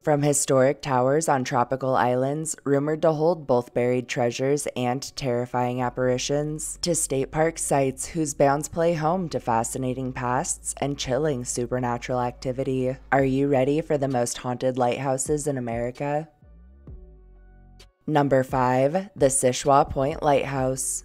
From historic towers on tropical islands, rumored to hold both buried treasures and terrifying apparitions, to state park sites whose bounds play home to fascinating pasts and chilling supernatural activity. Are you ready for the most haunted lighthouses in America? Number 5. The Pointe Lighthouse.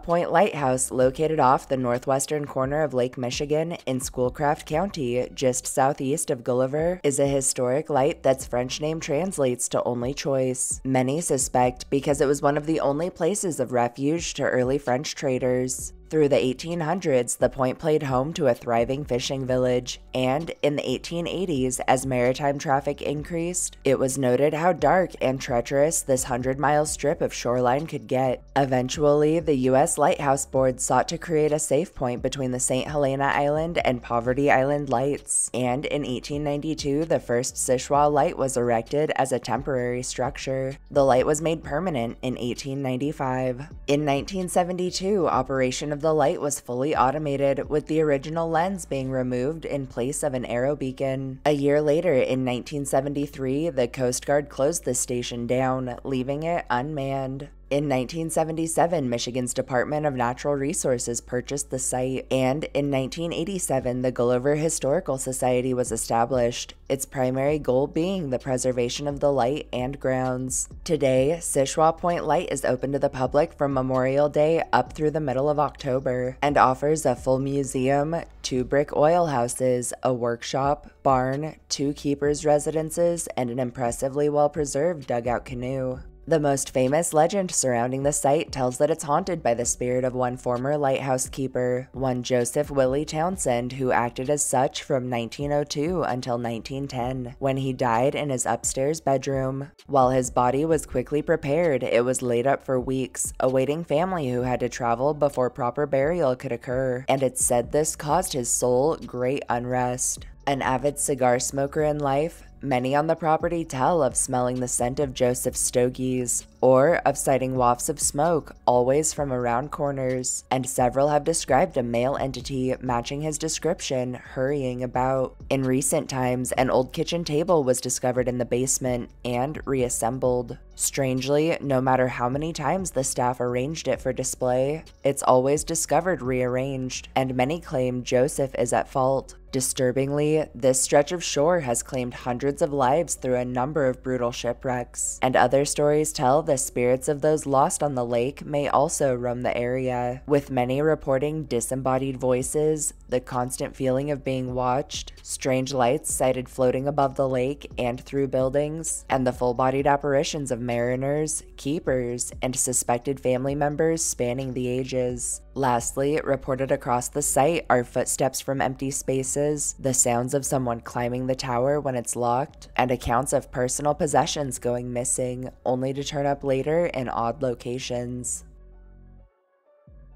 Pointe Lighthouse, located off the northwestern corner of Lake Michigan in Schoolcraft County, just southeast of Gulliver, is a historic light that's French name translates to only choice. Many suspect because it was one of the only places of refuge to early French traders. Through the 1800s, the point played home to a thriving fishing village, and in the 1880s, as maritime traffic increased, it was noted how dark and treacherous this 100-mile strip of shoreline could get. Eventually, the U.S. Lighthouse Board sought to create a safe point between the St. Helena Island and Poverty Island lights, and in 1892, the first Choix light was erected as a temporary structure. The light was made permanent in 1895. In 1972, operation of the light was fully automated, with the original lens being removed in place of an arrow beacon. A year later, in 1973, the Coast Guard closed the station down, leaving it unmanned. In 1977, Michigan's Department of Natural Resources purchased the site, and in 1987, the Gulliver Historical Society was established, its primary goal being the preservation of the light and grounds. Today, Choix Point Light is open to the public from Memorial Day up through the middle of October, and offers a full museum, 2 brick oil houses, a workshop, barn, 2 keepers' residences, and an impressively well-preserved dugout canoe. The most famous legend surrounding the site tells that it's haunted by the spirit of one former lighthouse keeper, one Joseph Willie Townsend, who acted as such from 1902 until 1910, when he died in his upstairs bedroom. While his body was quickly prepared, it was laid up for weeks, awaiting family who had to travel before proper burial could occur, and it's said this caused his soul great unrest. An avid cigar smoker in life, many on the property tell of smelling the scent of Joseph's stogies, or of sighting wafts of smoke, always from around corners, and several have described a male entity matching his description hurrying about. In recent times, an old kitchen table was discovered in the basement and reassembled. Strangely, no matter how many times the staff arranged it for display, it's always discovered rearranged, and many claim Joseph is at fault. Disturbingly, this stretch of shore has claimed hundreds of lives through a number of brutal shipwrecks, and other stories tell the spirits of those lost on the lake may also roam the area, with many reporting disembodied voices, the constant feeling of being watched, strange lights sighted floating above the lake and through buildings, and the full-bodied apparitions of mariners, keepers, and suspected family members spanning the ages. Lastly, reported across the site are footsteps from empty spaces, the sounds of someone climbing the tower when it's locked, and accounts of personal possessions going missing, only to turn up later in odd locations.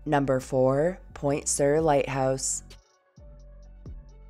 Number 4. Pointe Sur Lighthouse.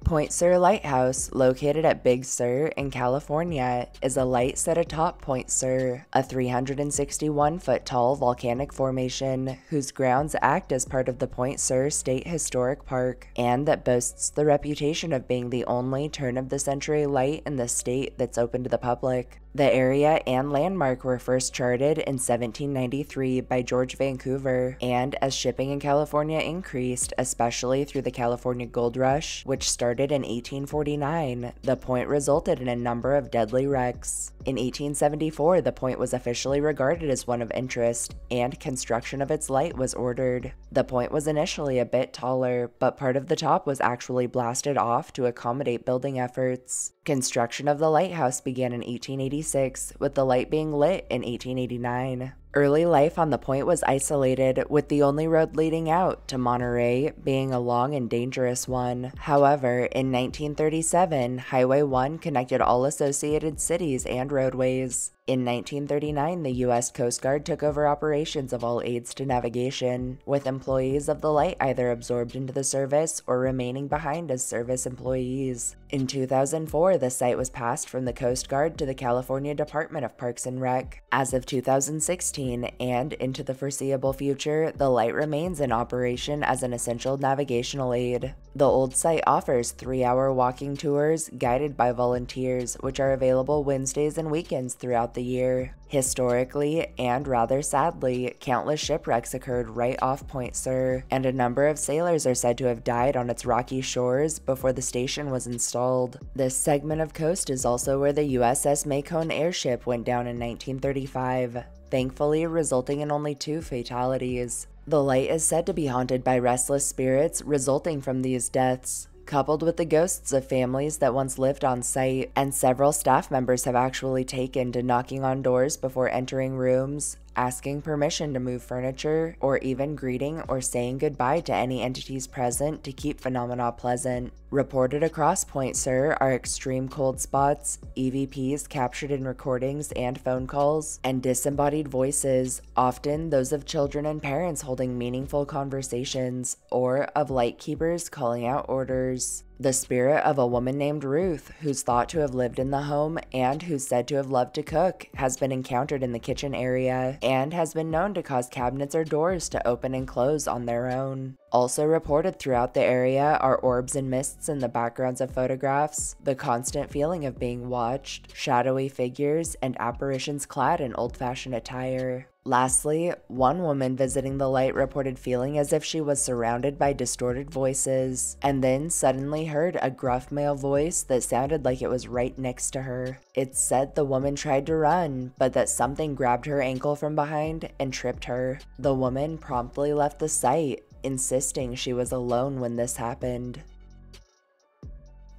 Pointe Sur Lighthouse, located at Big Sur in California, is a light set atop Pointe Sur, a 361-foot-tall volcanic formation whose grounds act as part of the Pointe Sur State Historic Park, and that boasts the reputation of being the only turn-of-the-century light in the state that's open to the public. The area and landmark were first charted in 1793 by George Vancouver, and as shipping in California increased, especially through the California Gold Rush, which started in 1849, the point resulted in a number of deadly wrecks. In 1874, the point was officially regarded as one of interest, and construction of its light was ordered. The point was initially a bit taller, but part of the top was actually blasted off to accommodate building efforts. Construction of the lighthouse began in 1886, with the light being lit in 1889. Early life on the point was isolated, with the only road leading out to Monterey being a long and dangerous one. However, in 1937, Highway 1 connected all associated cities and roadways. In 1939, the U.S. Coast Guard took over operations of all aids to navigation, with employees of the light either absorbed into the service or remaining behind as service employees. In 2004, the site was passed from the Coast Guard to the California Department of Parks and Rec. As of 2016 and into the foreseeable future, the light remains in operation as an essential navigational aid. The old site offers 3-hour walking tours guided by volunteers, which are available Wednesdays and weekends throughout the year. Historically, and rather sadly, countless shipwrecks occurred right off Pointe, Seul, and a number of sailors are said to have died on its rocky shores before the station was installed. This segment of coast is also where the USS MAINE airship went down in 1935, thankfully resulting in only 2 fatalities. The light is said to be haunted by restless spirits resulting from these deaths, coupled with the ghosts of families that once lived on site, and several staff members have actually taken to knocking on doors before entering rooms, asking permission to move furniture, or even greeting or saying goodbye to any entities present to keep phenomena pleasant. Reported across Pointe Seul are extreme cold spots, EVPs captured in recordings and phone calls, and disembodied voices, often those of children and parents holding meaningful conversations, or of lightkeepers calling out orders. The spirit of a woman named Ruth, who's thought to have lived in the home and who's said to have loved to cook, has been encountered in the kitchen area and has been known to cause cabinets or doors to open and close on their own. Also reported throughout the area are orbs and mists in the backgrounds of photographs, the constant feeling of being watched, shadowy figures, and apparitions clad in old-fashioned attire. Lastly, one woman visiting the light reported feeling as if she was surrounded by distorted voices, and then suddenly heard a gruff male voice that sounded like it was right next to her. It's said the woman tried to run, but that something grabbed her ankle from behind and tripped her. The woman promptly left the site, insisting she was alone when this happened.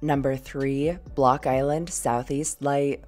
Number 3. Block Island Southeast Light.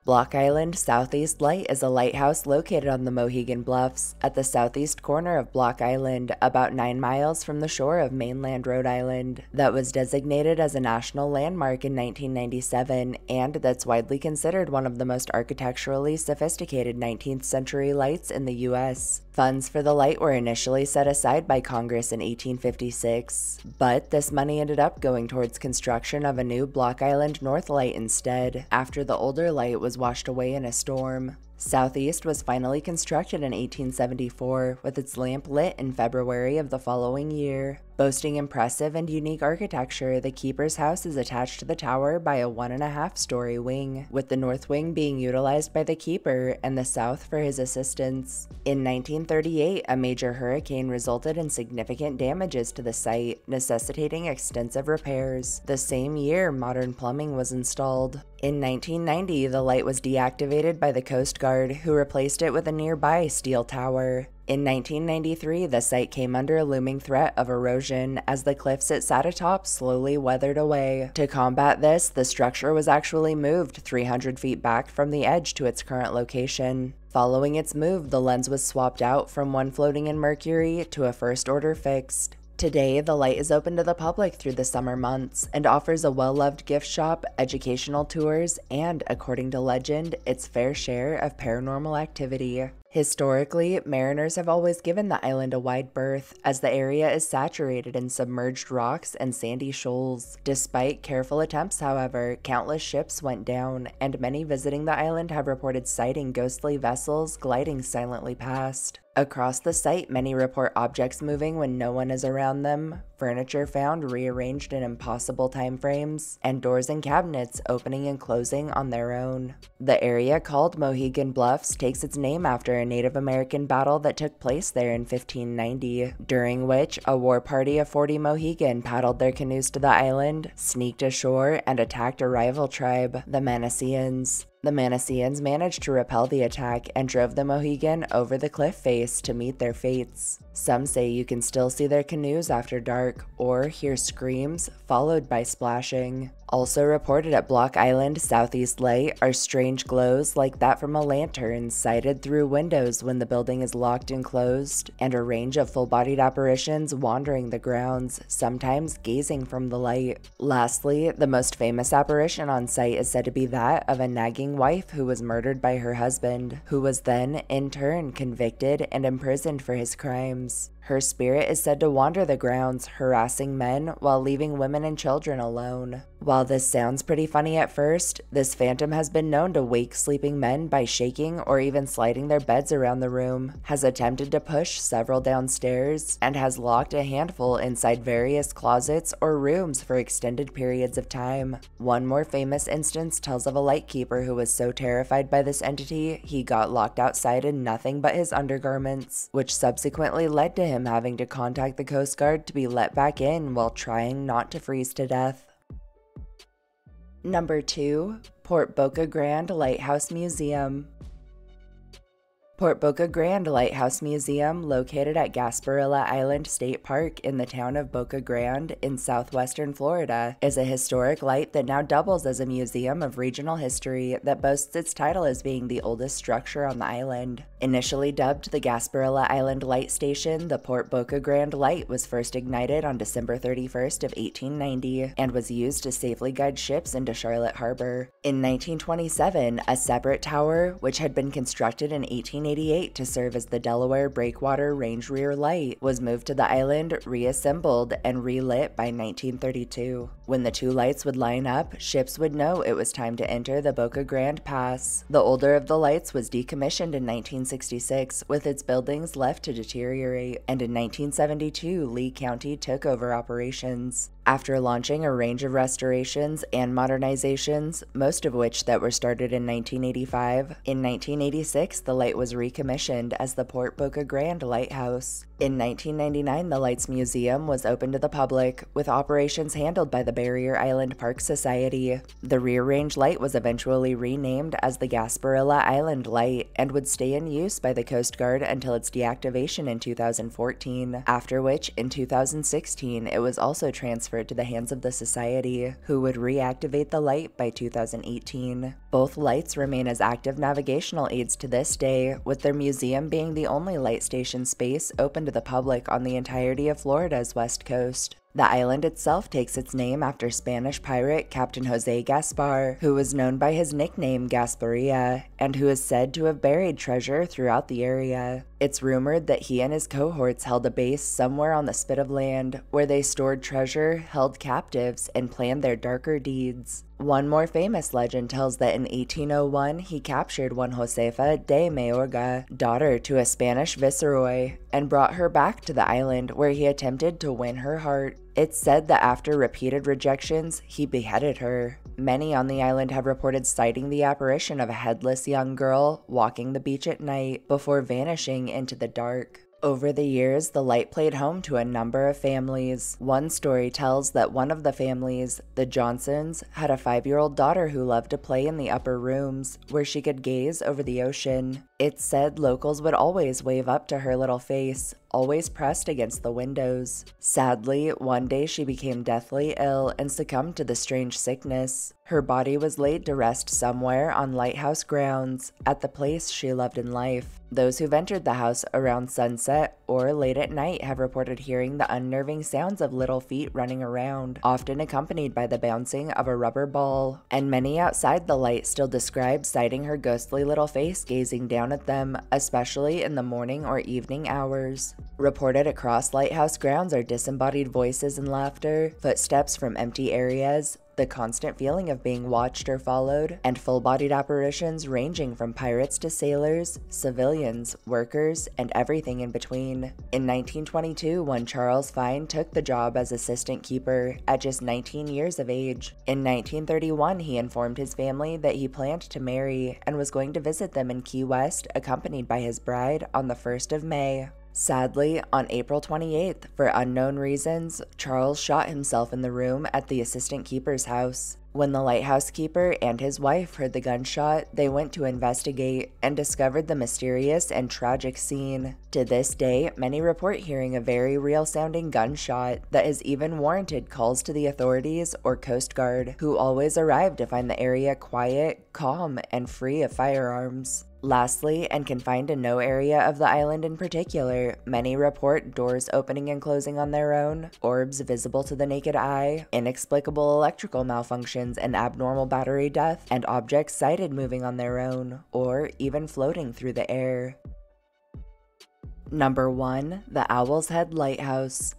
Block Island Southeast Light is a lighthouse located on the Mohegan Bluffs at the southeast corner of Block Island, about 9 miles from the shore of mainland Rhode Island, that was designated as a national landmark in 1997, and that's widely considered one of the most architecturally sophisticated 19th century lights in the U.S. Funds for the light were initially set aside by Congress in 1856, but this money ended up going towards construction of a new Block Island North Light instead, after the older light was washed away in a storm. Southeast was finally constructed in 1874, with its lamp lit in February of the following year. Boasting impressive and unique architecture, the keeper's house is attached to the tower by a 1.5-story wing, with the north wing being utilized by the keeper and the south for his assistants. In 1938, a major hurricane resulted in significant damages to the site, necessitating extensive repairs. The same year, modern plumbing was installed. In 1990, the light was deactivated by the Coast Guard, who replaced it with a nearby steel tower. In 1993, the site came under a looming threat of erosion as the cliffs it sat atop slowly weathered away. To combat this, the structure was actually moved 300 feet back from the edge to its current location. Following its move, the lens was swapped out from one floating in mercury to a first-order fixed. Today, the light is open to the public through the summer months and offers a well-loved gift shop, educational tours, and, according to legend, its fair share of paranormal activity. Historically, mariners have always given the island a wide berth, as the area is saturated in submerged rocks and sandy shoals. Despite careful attempts, however, countless ships went down, and many visiting the island have reported sighting ghostly vessels gliding silently past. Across the site, many report objects moving when no one is around them, furniture found rearranged in impossible timeframes, and doors and cabinets opening and closing on their own. The area called Mohegan Bluffs takes its name after a Native American battle that took place there in 1590, during which a war party of 40 Mohegan paddled their canoes to the island, sneaked ashore, and attacked a rival tribe, the Manassians. The Manassians managed to repel the attack and drove the Mohegan over the cliff face to meet their fates. Some say you can still see their canoes after dark, or hear screams followed by splashing. Also reported at Block Island Southeast Light are strange glows like that from a lantern sighted through windows when the building is locked and closed, and a range of full-bodied apparitions wandering the grounds, sometimes gazing from the light. Lastly, the most famous apparition on site is said to be that of a nagging wife who was murdered by her husband, who was then, in turn, convicted and imprisoned for his crimes. Her spirit is said to wander the grounds, harassing men while leaving women and children alone. While this sounds pretty funny at first, this phantom has been known to wake sleeping men by shaking or even sliding their beds around the room, has attempted to push several downstairs, and has locked a handful inside various closets or rooms for extended periods of time. One more famous instance tells of a lightkeeper who was so terrified by this entity, he got locked outside in nothing but his undergarments, which subsequently led to him having to contact the Coast Guard to be let back in while trying not to freeze to death. Number 2. Port Boca Grande Lighthouse Museum. Port Boca Grande Lighthouse Museum, located at Gasparilla Island State Park in the town of Boca Grande in southwestern Florida, is a historic light that now doubles as a museum of regional history that boasts its title as being the oldest structure on the island. Initially dubbed the Gasparilla Island Light Station, the Port Boca Grande Light was first ignited on December 31st of 1890 and was used to safely guide ships into Charlotte Harbor. In 1927, a separate tower, which had been constructed in 1888 to serve as the Delaware Breakwater Range Rear Light, was moved to the island, reassembled, and relit by 1932. When the two lights would line up, ships would know it was time to enter the Boca Grande Pass. The older of the lights was decommissioned in 1966, with its buildings left to deteriorate, and in 1972, Lee County took over operations. After launching a range of restorations and modernizations, most of which that were started in 1985, in 1986 the light was recommissioned as the Port Boca Grande Lighthouse. In 1999, the Lights Museum was open to the public, with operations handled by the Barrier Island Park Society. The rear range light was eventually renamed as the Gasparilla Island Light and would stay in use by the Coast Guard until its deactivation in 2014, after which, in 2016, it was also transferred to the hands of the Society, who would reactivate the light by 2018. Both lights remain as active navigational aids to this day, with their museum being the only light station space open to the public on the entirety of Florida's west coast. The island itself takes its name after Spanish pirate Captain Jose Gaspar, who was known by his nickname Gasparilla, and who is said to have buried treasure throughout the area. It's rumored that he and his cohorts held a base somewhere on the spit of land, where they stored treasure, held captives, and planned their darker deeds. One more famous legend tells that in 1801 he captured one Josefa de Mayorga, daughter to a Spanish viceroy, and brought her back to the island where he attempted to win her heart. It's said that after repeated rejections, he beheaded her. Many on the island have reported sighting the apparition of a headless young girl walking the beach at night before vanishing into the dark. Over the years, the light played home to a number of families. One story tells that one of the families, the Johnsons, had a 5-year-old daughter who loved to play in the upper rooms, where she could gaze over the ocean. It's said locals would always wave up to her little face, always pressed against the windows. Sadly, one day she became deathly ill and succumbed to the strange sickness. Her body was laid to rest somewhere on Lighthouse grounds, at the place she loved in life. Those who've entered the house around sunset or late at night have reported hearing the unnerving sounds of little feet running around, often accompanied by the bouncing of a rubber ball. And many outside the light still describe sighting her ghostly little face gazing down at them, especially in the morning or evening hours. Reported across Lighthouse grounds are disembodied voices and laughter, footsteps from empty areas, the constant feeling of being watched or followed, and full-bodied apparitions ranging from pirates to sailors, civilians, workers, and everything in between. In 1922, one Charles Fine took the job as assistant keeper at just 19 years of age. In 1931, he informed his family that he planned to marry and was going to visit them in Key West, accompanied by his bride, on the 1st of May. Sadly, on April 28th, for unknown reasons, Charles shot himself in the room at the assistant keeper's house. When the lighthouse keeper and his wife heard the gunshot, they went to investigate and discovered the mysterious and tragic scene. To this day, many report hearing a very real-sounding gunshot that has even warranted calls to the authorities or Coast Guard, who always arrive to find the area quiet, calm, and free of firearms. Lastly, and confined to no area of the island in particular, many report doors opening and closing on their own, orbs visible to the naked eye, inexplicable electrical malfunctions and abnormal battery death, and objects sighted moving on their own, or even floating through the air. Number 1. The Owl's Head Lighthouse.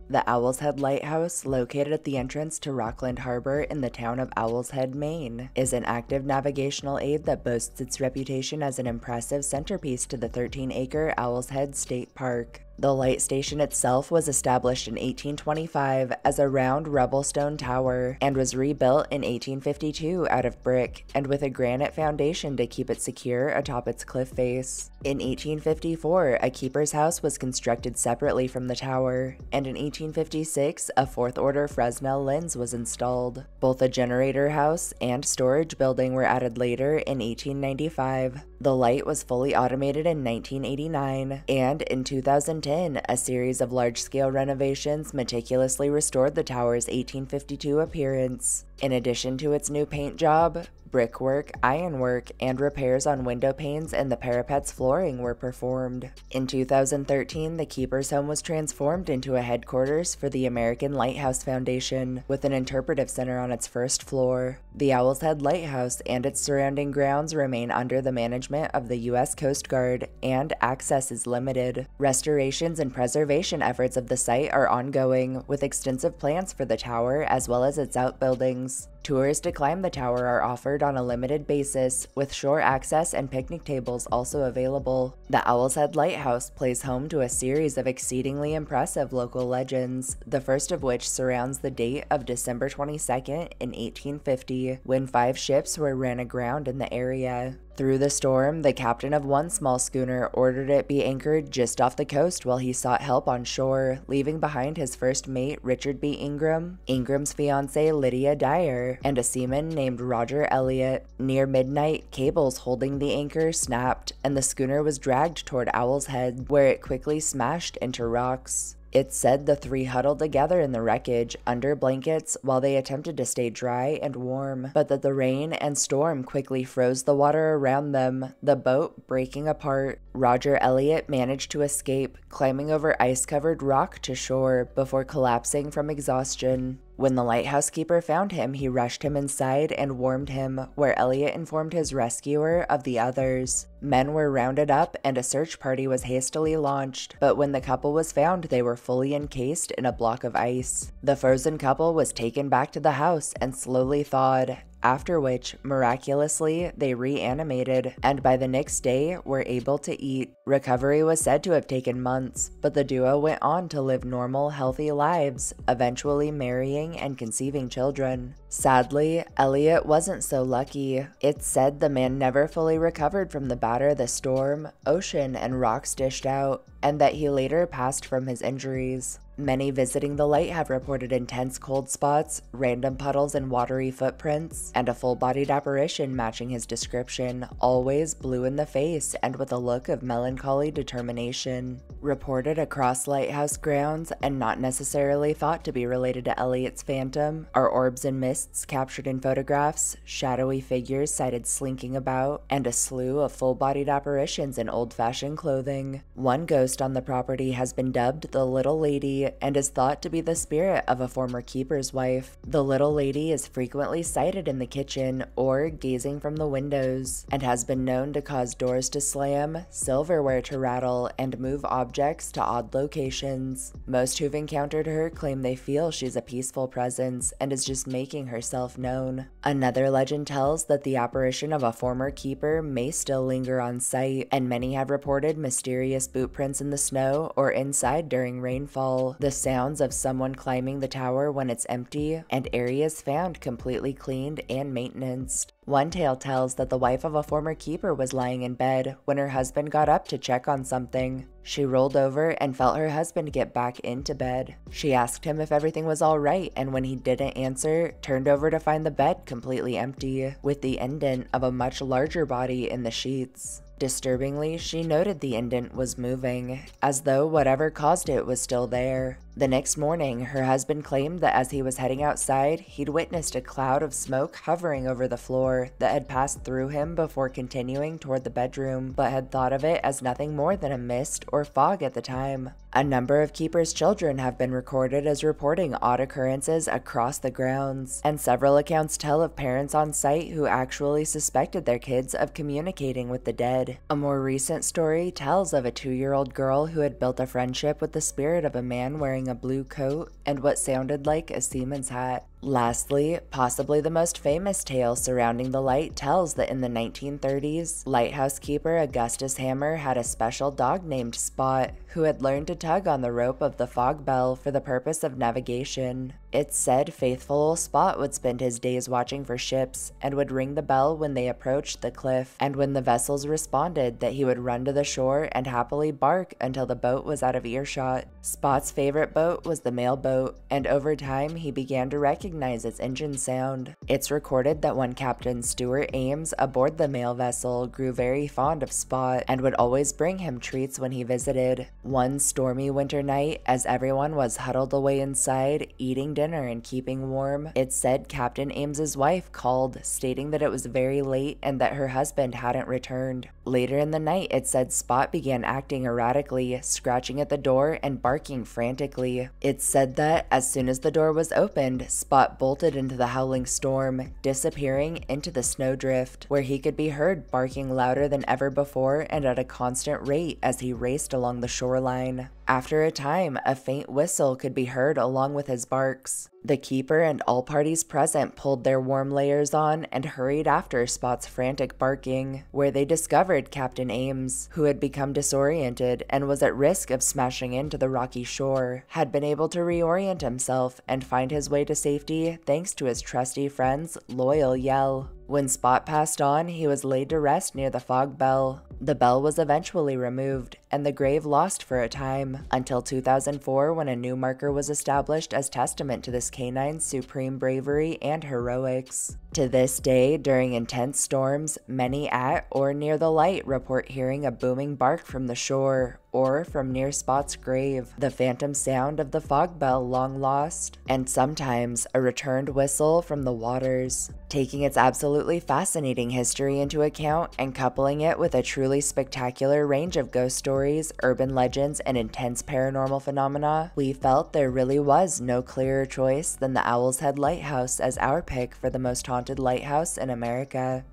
The Owl's Head Lighthouse, located at the entrance to Rockland Harbor in the town of Owl's Head, Maine, is an active navigational aid that boasts its reputation as an impressive centerpiece to the 13-acre Owl's Head State Park. The light station itself was established in 1825 as a round rubble stone tower and was rebuilt in 1852 out of brick and with a granite foundation to keep it secure atop its cliff face. In 1854, a keeper's house was constructed separately from the tower, and in 1856, a 4th-order Fresnel lens was installed. Both a generator house and storage building were added later in 1895. The light was fully automated in 1989, and in 2010, a series of large-scale renovations meticulously restored the tower's 1852 appearance. In addition to its new paint job, brickwork, ironwork, and repairs on window panes and the parapet's flooring were performed. In 2013, the Keeper's home was transformed into a headquarters for the American Lighthouse Foundation, with an interpretive center on its first floor. The Owl's Head Lighthouse and its surrounding grounds remain under the management of the U.S. Coast Guard, and access is limited. Restorations and preservation efforts of the site are ongoing, with extensive plans for the tower as well as its outbuildings. Tours to climb the tower are offered on a limited basis, with shore access and picnic tables also available. The Owl's Head Lighthouse plays home to a series of exceedingly impressive local legends, the first of which surrounds the date of December 22nd in 1850, when 5 ships were ran aground in the area. Through the storm, the captain of one small schooner ordered it be anchored just off the coast while he sought help on shore, leaving behind his first mate Richard B. Ingram, Ingram's fiancée Lydia Dyer, and a seaman named Roger Elliott. Near midnight, cables holding the anchor snapped, and the schooner was dragged toward Owl's Head, where it quickly smashed into rocks. It's said the 3 huddled together in the wreckage under blankets while they attempted to stay dry and warm, but that the rain and storm quickly froze the water around them, the boat breaking apart. Roger Elliott managed to escape, climbing over ice-covered rock to shore before collapsing from exhaustion. When the lighthouse keeper found him, he rushed him inside and warmed him, where Elliott informed his rescuer of the others. Men were rounded up and a search party was hastily launched, but when the couple was found, they were fully encased in a block of ice. The frozen couple was taken back to the house and slowly thawed, after which, miraculously, they reanimated, and by the next day were able to eat. Recovery was said to have taken months, but the duo went on to live normal, healthy lives, eventually marrying and conceiving children. Sadly, Elliott wasn't so lucky. It's said the man never fully recovered from the batter the storm, ocean, and rocks dished out, and that he later passed from his injuries. Many visiting the light have reported intense cold spots, random puddles and watery footprints, and a full-bodied apparition matching his description, always blue in the face and with a look of melancholy determination. Reported across lighthouse grounds, and not necessarily thought to be related to Elliott's phantom, are orbs and mists captured in photographs, shadowy figures sighted slinking about, and a slew of full-bodied apparitions in old-fashioned clothing. One ghost on the property has been dubbed the Little Lady, and is thought to be the spirit of a former keeper's wife. The Little Lady is frequently sighted in the kitchen or gazing from the windows, and has been known to cause doors to slam, silverware to rattle, and move objects to odd locations. Most who've encountered her claim they feel she's a peaceful presence and is just making herself known. Another legend tells that the apparition of a former keeper may still linger on site, and many have reported mysterious boot prints in the snow or inside during rainfall, the sounds of someone climbing the tower when it's empty, and areas found completely cleaned and maintained. One tale tells that the wife of a former keeper was lying in bed when her husband got up to check on something. She rolled over and felt her husband get back into bed. She asked him if everything was all right, and when he didn't answer, turned over to find the bed completely empty, with the indent of a much larger body in the sheets. Disturbingly, she noted the indent was moving, as though whatever caused it was still there. The next morning, her husband claimed that as he was heading outside, he'd witnessed a cloud of smoke hovering over the floor that had passed through him before continuing toward the bedroom, but had thought of it as nothing more than a mist or fog at the time. A number of keepers' children have been recorded as reporting odd occurrences across the grounds, and several accounts tell of parents on site who actually suspected their kids of communicating with the dead. A more recent story tells of a 2-year-old girl who had built a friendship with the spirit of a man wearing a blue coat and what sounded like a seaman's hat. Lastly, possibly the most famous tale surrounding the light tells that in the 1930s, lighthouse keeper Augustus Hammer had a special dog named Spot, who had learned to tug on the rope of the fog bell for the purpose of navigation. It's said faithful old Spot would spend his days watching for ships and would ring the bell when they approached the cliff, and when the vessels responded that he would run to the shore and happily bark until the boat was out of earshot. Spot's favorite boat was the mail boat, and over time he began to recognize its engine sound. It's recorded that one Captain Stuart Ames aboard the mail vessel grew very fond of Spot and would always bring him treats when he visited. One stormy winter night, as everyone was huddled away inside, eating dinner and keeping warm, it's said Captain Ames's wife called, stating that it was very late and that her husband hadn't returned. Later in the night, it said Spot began acting erratically, scratching at the door and barking frantically. It's said that as soon as the door was opened, Spot bolted into the howling storm, disappearing into the snowdrift, where he could be heard barking louder than ever before and at a constant rate as he raced along the shoreline. After a time, a faint whistle could be heard along with his barks. The keeper and all parties present pulled their warm layers on and hurried after Spot's frantic barking, where they discovered Captain Ames, who had become disoriented and was at risk of smashing into the rocky shore, had been able to reorient himself and find his way to safety thanks to his trusty friend's loyal yell. When Spot passed on, he was laid to rest near the fog bell. The bell was eventually removed, and the grave lost for a time, until 2004 when a new marker was established as testament to this canine's supreme bravery and heroics. To this day, during intense storms, many at or near the light report hearing a booming bark from the shore, or from near Spot's grave, the phantom sound of the fog bell long lost, and sometimes a returned whistle from the waters. Taking its absolutely fascinating history into account and coupling it with a truly spectacular range of ghost stories, urban legends, and intense paranormal phenomena, we felt there really was no clearer choice than the Owl's Head Lighthouse as our pick for the most haunted lighthouse in America.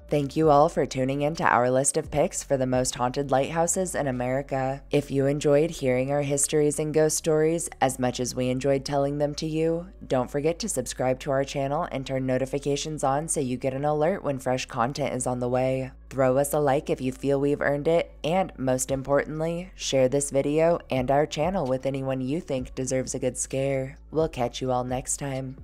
Thank you all for tuning in to our list of picks for the most haunted lighthouses in America. If you enjoyed hearing our histories and ghost stories as much as we enjoyed telling them to you, don't forget to subscribe to our channel and turn notifications on so you get an alert when fresh content is on the way. Throw us a like if you feel we've earned it, and most importantly, share this video and our channel with anyone you think deserves a good scare. We'll catch you all next time.